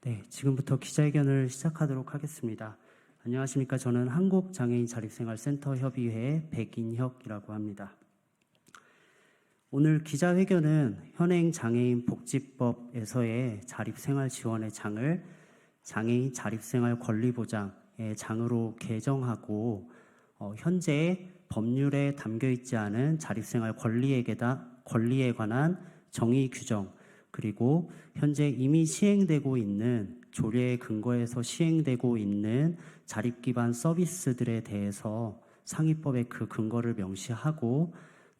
네, 지금부터 기자회견을 시작하도록 하겠습니다. 안녕하십니까. 저는 한국장애인 자립생활센터 협의회 백인혁이라고 합니다. 오늘 기자회견은 현행 장애인 복지법에서의 자립생활 지원의 장을 장애인 자립생활 권리보장의 장으로 개정하고 현재 법률에 담겨 있지 않은 자립생활 권리에 관한 정의 규정, 그리고 현재 이미 시행되고 있는 조례에 근거해서 시행되고 있는 자립 기반 서비스들에 대해서 상위법의 그 근거를 명시하고,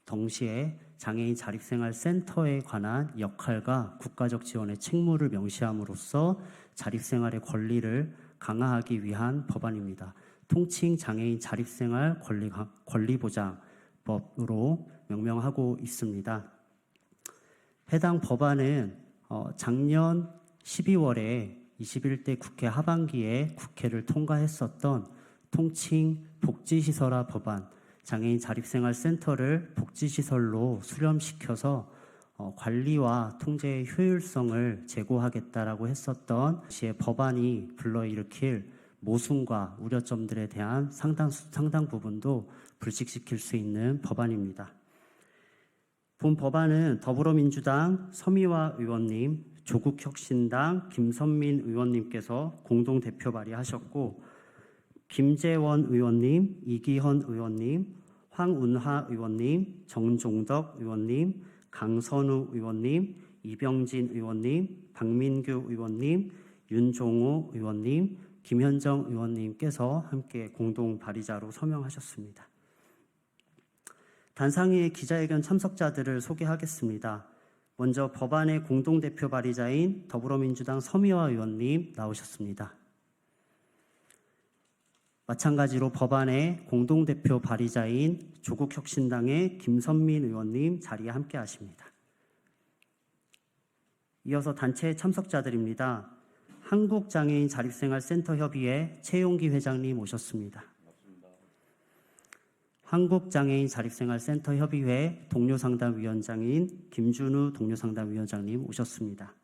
동시에 장애인 자립생활센터에 관한 역할과 국가적 지원의 책무를 명시함으로써 자립생활의 권리를 강화하기 위한 법안입니다. 통칭 장애인 자립생활 권리보장법으로 명명하고 있습니다. 해당 법안은 작년 12월에 21대 국회 하반기에 국회를 통과했었던 통칭 복지시설화 법안, 장애인 자립생활센터를 복지시설로 수렴시켜서 관리와 통제의 효율성을 제고하겠다라고 했었던 시의 법안이 불러일으킬 모순과 우려점들에 대한 상당 부분도 불식시킬 수 있는 법안입니다. 본 법안은 더불어민주당 서미화 의원님, 조국혁신당 김선민 의원님께서 공동 대표 발의하셨고, 김재원 의원님, 이기헌 의원님, 황운하 의원님, 정종덕 의원님, 강선우 의원님, 이병진 의원님, 박민규 의원님, 윤종호 의원님, 김현정 의원님께서 함께 공동 발의자로 서명하셨습니다. 단상위의 기자회견 참석자들을 소개하겠습니다. 먼저 법안의 공동대표 발의자인 더불어민주당 서미화 의원님 나오셨습니다. 마찬가지로 법안의 공동대표 발의자인 조국혁신당의 김선민 의원님 자리에 함께 하십니다. 이어서 단체 참석자들입니다. 한국장애인 자립생활센터 협의회 최용기 회장님 오셨습니다. 한국장애인 자립생활센터 협의회 동료상담위원장인 김준우 동료상담위원장님 오셨습니다.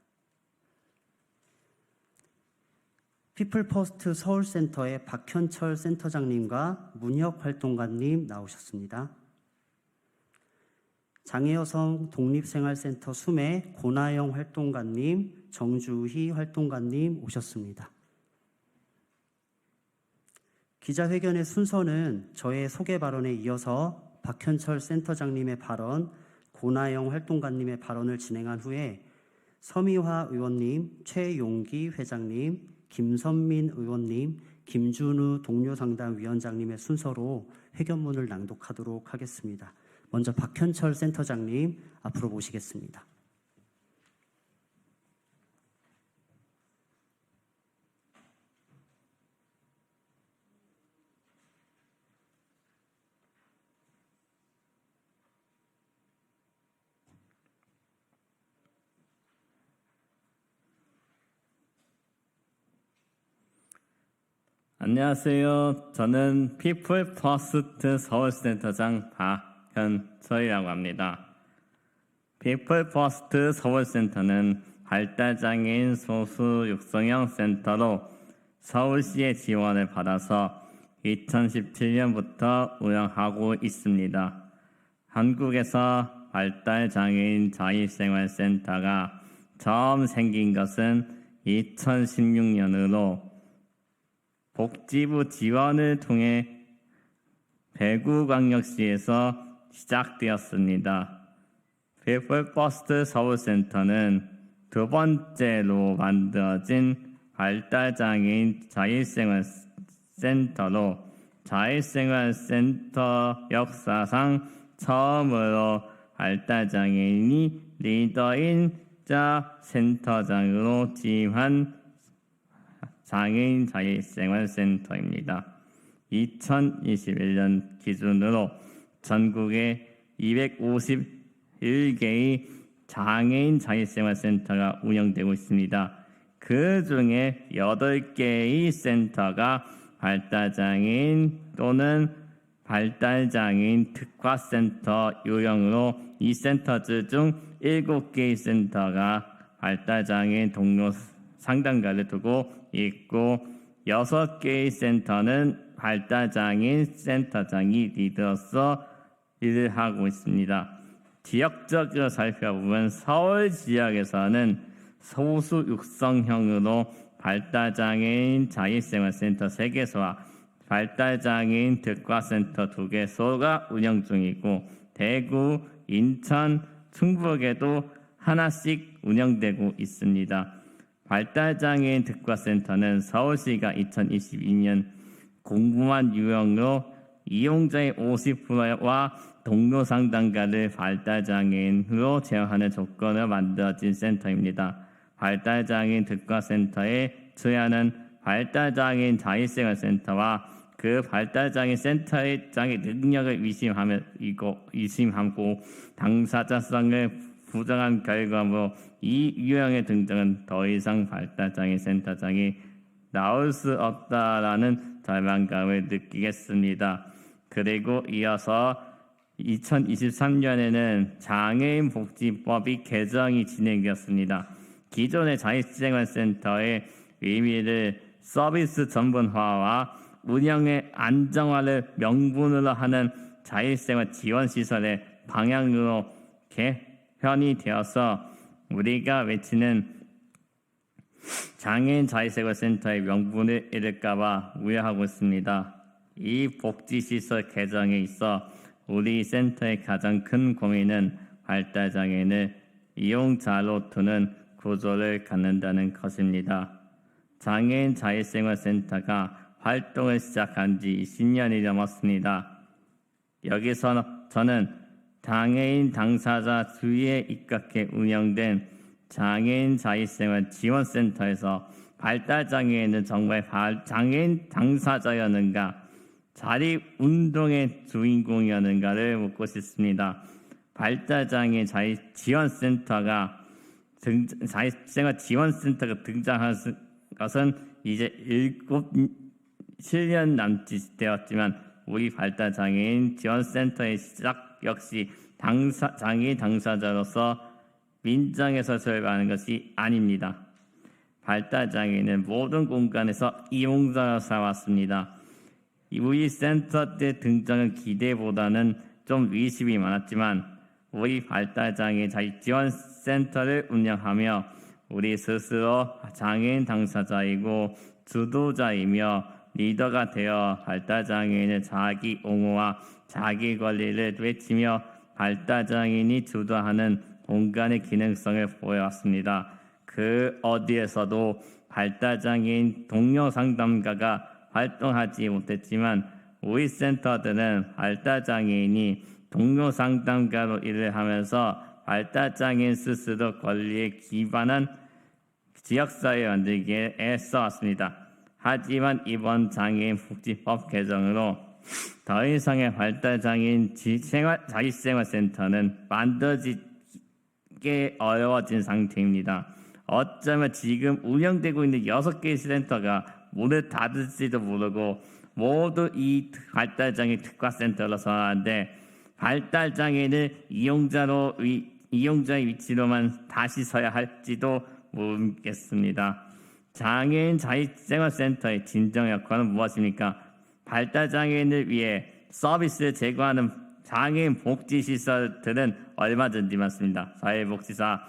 피플퍼스트 서울센터의 박현철 센터장님과 문혁활동가님 나오셨습니다. 장애여성 독립생활센터 숨의 고나영 활동가님, 정주희 활동가님 오셨습니다. 기자회견의 순서는 저의 소개 발언에 이어서 박현철 센터장님의 발언, 고나영 활동가님의 발언을 진행한 후에 서미화 의원님, 최용기 회장님, 김선민 의원님, 김준우 동료상담위원장님의 순서로 회견문을 낭독하도록 하겠습니다. 먼저 박현철 센터장님 앞으로 모시겠습니다. 안녕하세요. 저는 피플 퍼스트 서울센터장 박현철이라고 합니다. 피플 퍼스트 서울센터는 발달장애인 소수 육성형 센터로 서울시의 지원을 받아서 2017년부터 운영하고 있습니다. 한국에서 발달장애인 자립생활센터가 처음 생긴 것은 2016년으로 복지부 지원을 통해 대구광역시에서 시작되었습니다. 피플 퍼스트 서울센터는 두 번째로 만들어진 발달장애인 자립생활센터로 자립생활센터 역사상 처음으로 발달장애인이 리더인자 센터장으로 지휘한 장애인 자립생활센터입니다. 2021년 기준으로 전국에 251개의 장애인 자립생활센터가 운영되고 있습니다. 그 중에 8개의 센터가 발달장애인 또는 발달장애인 특화센터 유형으로 이 센터들 중 7개의 센터가 발달장애인 동료 상담가를 두고 있고 6개의 센터는 발달장애인 센터장이 리더로서 일을 하고 있습니다. 지역적으로 살펴보면 서울 지역에서는 소수 육성형으로 발달장애인 자립생활센터 3개소와 발달장애인 특화센터 2개소가 운영 중이고 대구, 인천, 충북에도 하나씩 운영되고 있습니다. 발달장애인 특화센터는 서울시가 2022년 공부만 유형으로 이용자의 50%와 동료 상담가를 발달장애인으로 제어하는 조건을 만들어진 센터입니다. 발달장애인 특화센터의 주야는 발달장애인 자립생활센터와 그 발달장애인 센터의 장애 능력을 의심하고 당사자성을 부정한 결과로 이 유형의 등장은 더 이상 발달장애인 센터장이 나올 수 없다라는 절망감을 느끼겠습니다. 그리고 이어서 2023년에는 장애인 복지법이 개정이 진행되었습니다. 기존의 자립생활센터의 의미를 서비스 전문화와 운영의 안정화를 명분으로 하는 자립생활 지원시설의 방향으로 개편이 되어서 우리가 외치는 장애인 자립생활센터의 명분을 잃을까봐 우려하고 있습니다. 이 복지시설 개정에 있어 우리 센터의 가장 큰 고민은 발달장애인을 이용자로 두는 구조를 갖는다는 것입니다. 장애인 자립생활센터가 활동을 시작한 지 20년이 넘었습니다. 여기서 저는 장애인 당사자 주위에 입각해 운영된 장애인 자립생활 지원센터에서 발달장애인은 정말 장애인 당사자였는가, 자립운동의 주인공이었는가를 묻고 싶습니다. 발달장애인 자립지원센터가 자립생활 지원센터가 등장한 것은 이제 7년 남짓 되었지만 우리 발달장애인 지원센터의 시작 역시 장애인 당사자로서 민정에서 출발하는 것이 아닙니다. 발달장애인은 모든 공간에서 이용자로 살아왔습니다. 우리 센터 때 등장한 기대보다는 좀 의심이 많았지만 우리 발달장애인 자립지원센터를 운영하며 우리 스스로 장애인 당사자이고 주도자이며 리더가 되어 발달장애인의 자기 옹호와 자기 권리를 외치며 발달장애인이 주도하는 공간의 기능성을 보여왔습니다. 그 어디에서도 발달장애인 동료 상담가가 활동하지 못했지만 우리 센터들은 발달장애인이 동료 상담가로 일을 하면서 발달장애인 스스로 권리에 기반한 지역사회 만들기에 애써왔습니다. 하지만 이번 장애인 복지법 개정으로 더 이상의 발달장애인 자립생활센터는 만들어지기 어려워진 상태입니다. 어쩌면 지금 운영되고 있는 6개의 센터가 문을 닫을지도 모르고 모두 이 발달장애인 특화센터로 선언하는데 발달장애인을 이용자의 위치로만 다시 서야 할지도 모르겠습니다. 장애인 자립생활센터의 진정 역할은 무엇입니까? 발달장애인을 위해 서비스를 제공하는 장애인 복지시설들은 얼마든지 많습니다. 사회복지사,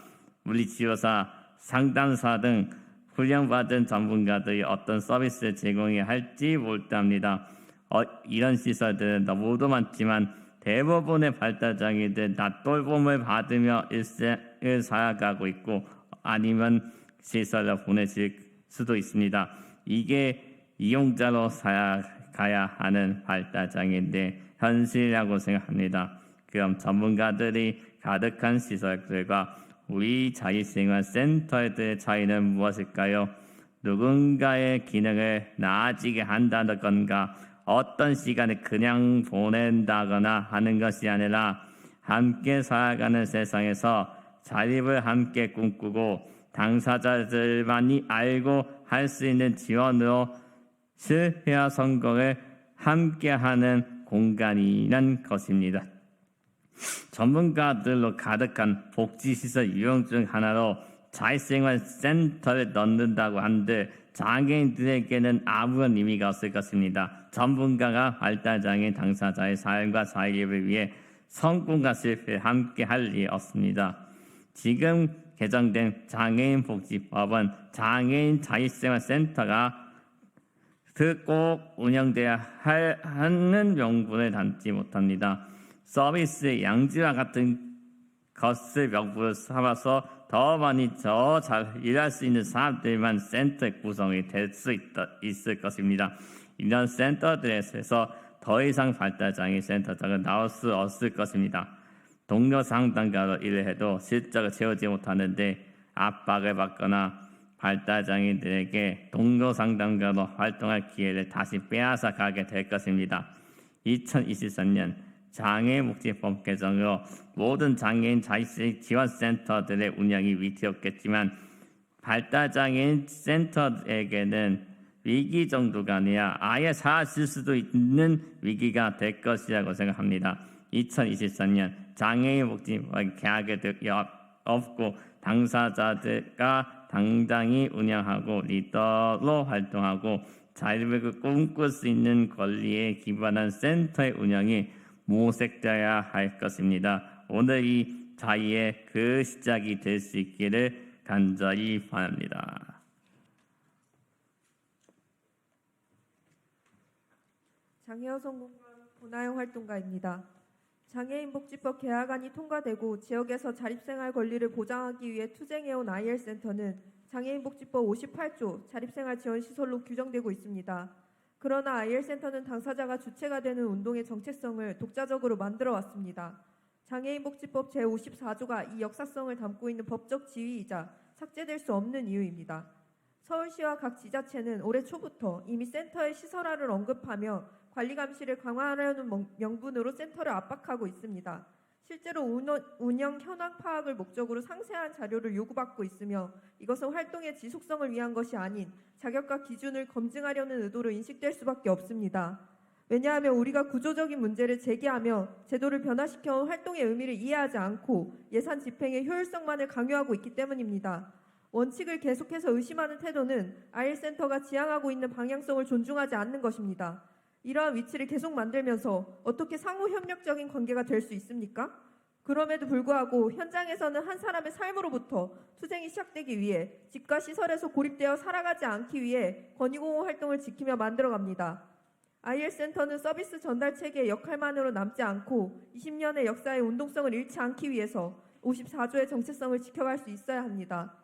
물리치료사, 상담사 등 훈련받은 전문가들이 어떤 서비스를 제공해야 할지 몰두합니다. 이런 시설들은 너무도 많지만 대부분의 발달장애인들 낯돌봄을 받으며 일생을 살아가고 있고 아니면 시설로 보내질 수도 있습니다. 이게 이용자로 살아가야 하는 발달장애인의 현실이라고 생각합니다. 그럼 전문가들이 가득한 시설들과 우리 자립생활센터의 차이는 무엇일까요? 누군가의 기능을 나아지게 한다는 건가, 어떤 시간을 그냥 보낸다거나 하는 것이 아니라 함께 살아가는 세상에서 자립을 함께 꿈꾸고 당사자들만이 알고 할 수 있는 지원으로 실패와 성공을 함께하는 공간이란 것입니다. 전문가들로 가득한 복지시설 유형 중 하나로 자립생활센터를 넣는다고 한들 장애인들에게는 아무런 의미가 없을 것입니다. 전문가가 발달장애인 당사자의 삶과 자립을 위해 성공과 실패를 함께 할 리 없습니다. 지금 개정된 장애인 복지법은 장애인 자립생활센터가 꼭 운영돼야 하는 명분을 담지 못합니다. 서비스의 양질과 같은 것을 명분으로 삼아서 더 많이 더 잘 일할 수 있는 사람들만 센터 구성이 될 수 있을 것입니다. 이런 센터들에서 더 이상 발달장애인 센터장은 나올 수 없을 것입니다. 동료 상담가로 일을 해도 실적을 채우지 못하는데 압박을 받거나 발달장애인들에게 동료 상담가로 활동할 기회를 다시 빼앗아 가게 될 것입니다. 2023년 장애인복지법 개정으로 모든 장애인 자립 지원센터들의 운영이 위태롭겠지만 발달장애인 센터에게는 위기 정도가 아니라 아예 사라질 수도 있는 위기가 될 것이라고 생각합니다. 2023년 장애인복지법 개혁에 없고 당사자들과 당당히 운영하고 리더로 활동하고 자립을 꿈꿀 수 있는 권리에 기반한 센터의 운영이 모색되어야 할 것입니다. 오늘 이 자리에 그 시작이 될 수 있기를 간절히 바랍니다. 장애여성 공간 고나영 활동가입니다. 장애인복지법 개혁안이 통과되고 지역에서 자립생활 권리를 보장하기 위해 투쟁해온 IL센터는 장애인복지법 58조 자립생활지원시설로 규정되고 있습니다. 그러나 IL센터는 당사자가 주체가 되는 운동의 정체성을 독자적으로 만들어 왔습니다. 장애인복지법 제54조가 이 역사성을 담고 있는 법적 지위이자 삭제될 수 없는 이유입니다. 서울시와 각 지자체는 올해 초부터 이미 센터의 시설화를 언급하며 관리 감시를 강화하려는 명분으로 센터를 압박하고 있습니다. 실제로 운영 현황 파악을 목적으로 상세한 자료를 요구받고 있으며 이것은 활동의 지속성을 위한 것이 아닌 자격과 기준을 검증하려는 의도로 인식될 수밖에 없습니다. 왜냐하면 우리가 구조적인 문제를 제기하며 제도를 변화시켜온 활동의 의미를 이해하지 않고 예산 집행의 효율성만을 강요하고 있기 때문입니다. 원칙을 계속해서 의심하는 태도는 IL센터가 지향하고 있는 방향성을 존중하지 않는 것입니다. 이러한 위치를 계속 만들면서 어떻게 상호 협력적인 관계가 될 수 있습니까? 그럼에도 불구하고 현장에서는 한 사람의 삶으로부터 투쟁이 시작되기 위해 집과 시설에서 고립되어 살아가지 않기 위해 권익옹호 활동을 지키며 만들어갑니다. IL센터는 서비스 전달 체계의 역할만으로 남지 않고 20년의 역사의 운동성을 잃지 않기 위해서 54조의 정체성을 지켜갈 수 있어야 합니다.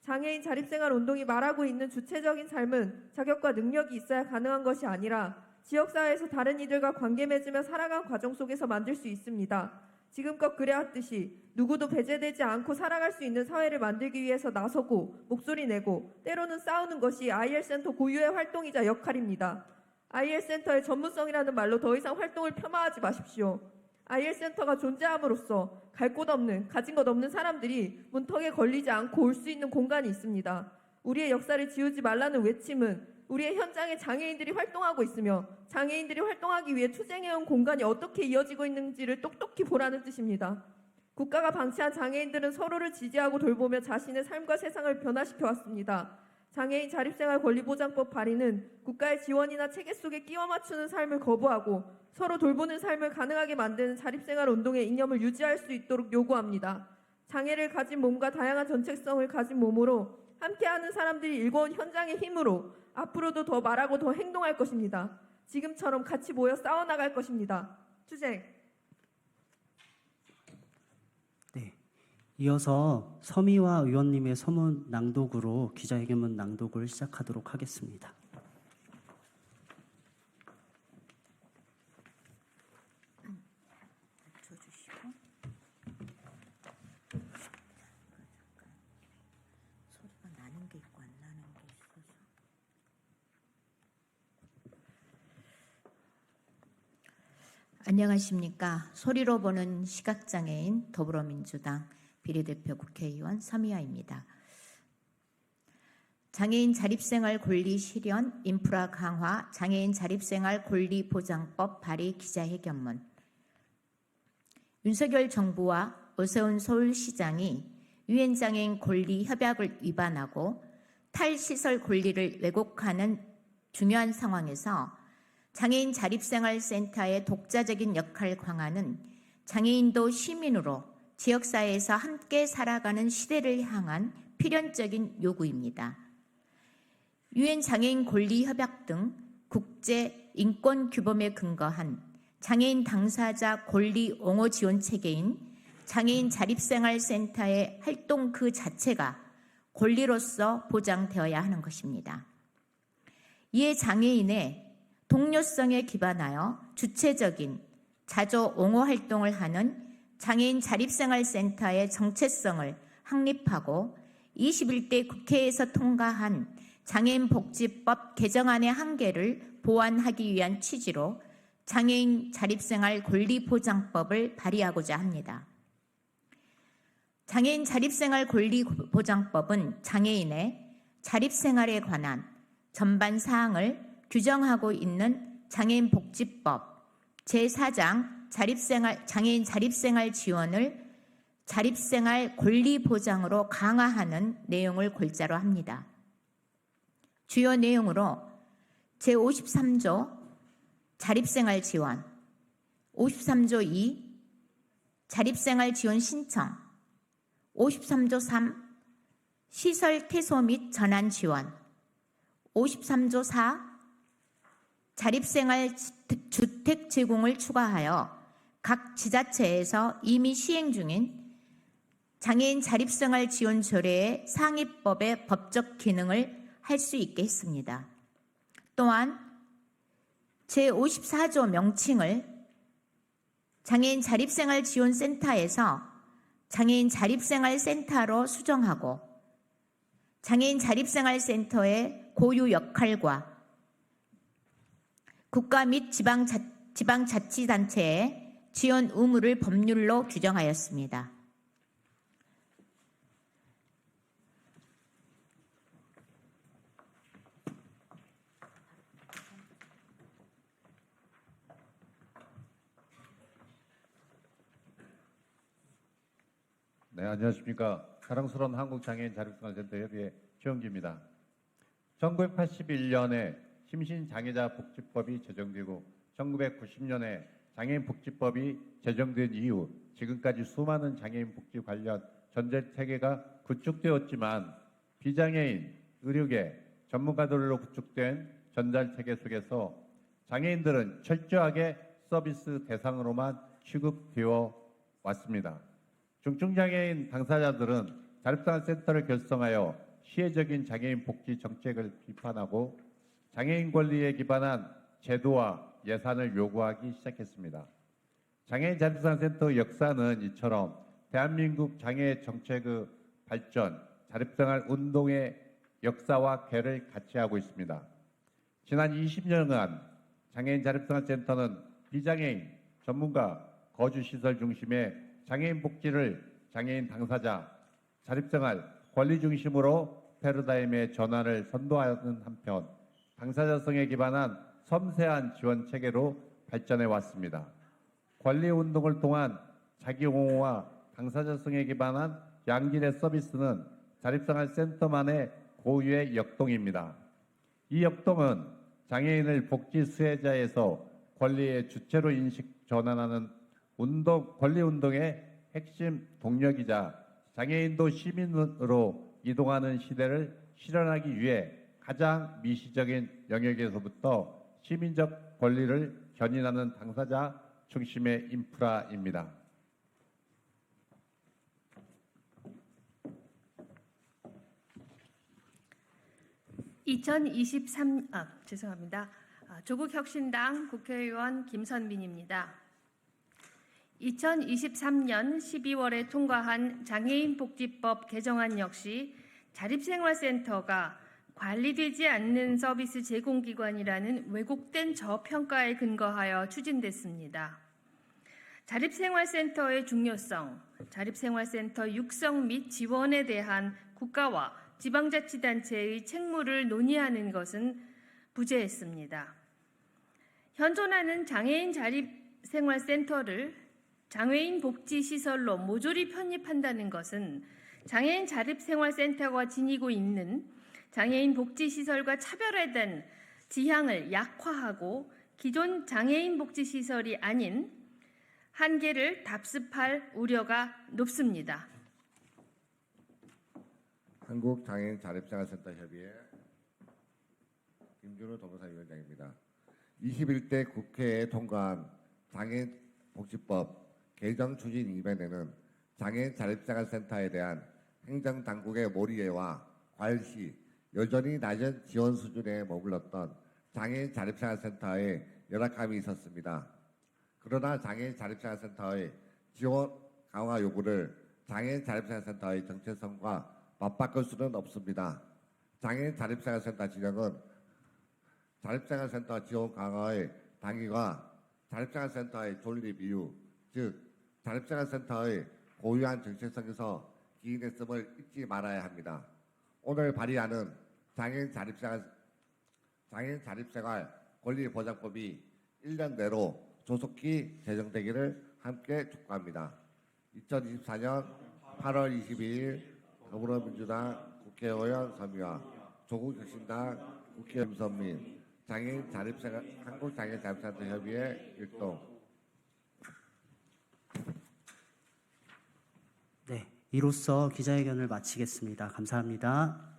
장애인 자립생활 운동이 말하고 있는 주체적인 삶은 자격과 능력이 있어야 가능한 것이 아니라 지역사회에서 다른 이들과 관계 맺으며 살아간 과정 속에서 만들 수 있습니다. 지금껏 그래왔듯이 누구도 배제되지 않고 살아갈 수 있는 사회를 만들기 위해서 나서고 목소리 내고 때로는 싸우는 것이 IL센터 고유의 활동이자 역할입니다. IL센터의 전문성이라는 말로 더 이상 활동을 폄하하지 마십시오. IL센터가 존재함으로써 갈 곳 없는, 가진 것 없는 사람들이 문턱에 걸리지 않고 올 수 있는 공간이 있습니다. 우리의 역사를 지우지 말라는 외침은 우리의 현장에 장애인들이 활동하고 있으며 장애인들이 활동하기 위해 투쟁해온 공간이 어떻게 이어지고 있는지를 똑똑히 보라는 뜻입니다. 국가가 방치한 장애인들은 서로를 지지하고 돌보며 자신의 삶과 세상을 변화시켜 왔습니다. 장애인 자립생활 권리보장법 발의는 국가의 지원이나 체계 속에 끼워 맞추는 삶을 거부하고 서로 돌보는 삶을 가능하게 만드는 자립생활 운동의 이념을 유지할 수 있도록 요구합니다. 장애를 가진 몸과 다양한 정체성을 가진 몸으로 함께하는 사람들이 일궈온 현장의 힘으로 앞으로도 더 말하고 더 행동할 것입니다. 지금처럼 같이 모여 싸워나갈 것입니다. 투쟁! 네. 이어서 서미화 의원님의 서문 낭독으로 기자회견문 낭독을 시작하도록 하겠습니다. 쳐주시고 소리가 나는 게 있고 안 나는 게 있어서 안녕하십니까. 소리로 보는 시각장애인 더불어민주당 비례대표 국회의원 서미화입니다. 장애인 자립생활 권리 실현 인프라 강화 장애인 자립생활 권리 보장법 발의 기자회견문. 윤석열 정부와 오세훈 서울시장이 유엔장애인 권리 협약을 위반하고 탈시설 권리를 왜곡하는 중요한 상황에서 장애인 자립생활센터의 독자적인 역할 강화는 장애인도 시민으로 지역사회에서 함께 살아가는 시대를 향한 필연적인 요구입니다. 유엔 장애인 권리 협약 등 국제 인권 규범에 근거한 장애인 당사자 권리 옹호 지원 체계인 장애인 자립생활센터의 활동 그 자체가 권리로서 보장되어야 하는 것입니다. 이에 장애인의 동료성에 기반하여 주체적인 자조 옹호 활동을 하는 장애인 자립생활센터의 정체성을 확립하고 21대 국회에서 통과한 장애인 복지법 개정안의 한계를 보완하기 위한 취지로 장애인 자립생활 권리보장법을 발의하고자 합니다. 장애인 자립생활 권리보장법은 장애인의 자립생활에 관한 전반 사항을 규정하고 있는 장애인 복지법 제4장 장애인 자립생활 지원을 자립생활 권리 보장으로 강화하는 내용을 골자로 합니다. 주요 내용으로 제53조 자립생활 지원, 53조 2 자립생활 지원 신청, 53조 3 시설 퇴소 및 전환 지원, 53조 4 자립생활 주택 제공을 추가하여 각 지자체에서 이미 시행 중인 장애인 자립생활 지원 조례의 상위법의 법적 기능을 할 수 있게 했습니다. 또한 제54조 명칭을 장애인 자립생활 지원센터에서 장애인 자립생활센터로 수정하고 장애인 자립생활센터의 고유 역할과 국가 및 지방자치단체의 지원 의무를 법률로 규정하였습니다. 네, 안녕하십니까. 사랑스러운 한국장애인 자립생활센터 협의회 최영기입니다. 1981년에 심신장애자 복지법이 제정되고 1990년에 장애인 복지법이 제정된 이후 지금까지 수많은 장애인 복지 관련 전제 체계가 구축되었지만 비장애인, 의료계, 전문가들로 구축된 전달 체계 속에서 장애인들은 철저하게 서비스 대상으로만 취급되어 왔습니다. 중증장애인 당사자들은 자립생활센터를 결성하여 시혜적인 장애인 복지 정책을 비판하고 장애인 권리에 기반한 제도와 예산을 요구하기 시작했습니다. 장애인 자립생활센터 역사는 이처럼 대한민국 장애 정책의 발전, 자립생활 운동의 역사와 궤를 같이 하고 있습니다. 지난 20년간 장애인 자립생활센터는 비장애인, 전문가, 거주시설 중심의 장애인 복지를 장애인 당사자, 자립생활, 권리 중심으로 패러다임의 전환을 선도하는 한편 당사자성에 기반한 섬세한 지원 체계로 발전해 왔습니다. 권리 운동을 통한 자기 옹호와 당사자성에 기반한 양질의 서비스는 자립생활센터만의 고유의 역동입니다. 이 역동은 장애인을 복지 수혜자에서 권리의 주체로 인식 전환하는 권리 운동의 핵심 동력이자 장애인도 시민으로 이동하는 시대를 실현하기 위해 가장 미시적인 영역에서부터 시민적 권리를 견인하는 당사자 중심의 인프라입니다. 조국혁신당 국회의원 김선민입니다. 2023년 12월에 통과한 장애인복지법 개정안 역시 자립생활센터가 관리되지 않는 서비스 제공기관이라는 왜곡된 저평가에 근거하여 추진됐습니다. 자립생활센터의 중요성, 자립생활센터 육성 및 지원에 대한 국가와 지방자치단체의 책무를 논의하는 것은 부재했습니다. 현존하는 장애인 자립생활센터를 장애인 복지시설로 모조리 편입한다는 것은 장애인 자립생활센터가 지니고 있는 장애인 복지시설과 차별화된 지향을 약화하고 기존 장애인 복지시설이 아닌 한계를 답습할 우려가 높습니다. 한국장애인 자립생활센터 협의회 김준우 도무사위원장입니다. 21대 국회에 통과한 장애인 복지법 개정 추진 이변에는 장애인 자립생활센터에 대한 행정당국의 몰이해와 과열시 여전히 낮은 지원 수준에 머물렀던 장애인 자립생활센터의 열악함이 있었습니다. 그러나 장애인 자립생활센터의 지원 강화 요구를 장애인 자립생활센터의 정체성과 맞바꿀 수는 없습니다. 장애인 자립생활센터 진영은 자립생활센터 지원 강화의 당위와 자립생활센터의 존립 이유, 즉 자립생활센터의 고유한 정체성에서 기인했음을 잊지 말아야 합니다. 오늘 발의하는 장애인 자립생활 권리보장법이 1년 내로 조속히 제정되기를 함께 촉구합니다. 2024년 8월 22일 더불어민주당 국회의원 서미화, 조국혁신당 국회의원 김선민, 한국장애인 자립생활 협의회 일동. 네, 이로써 기자회견을 마치겠습니다. 감사합니다.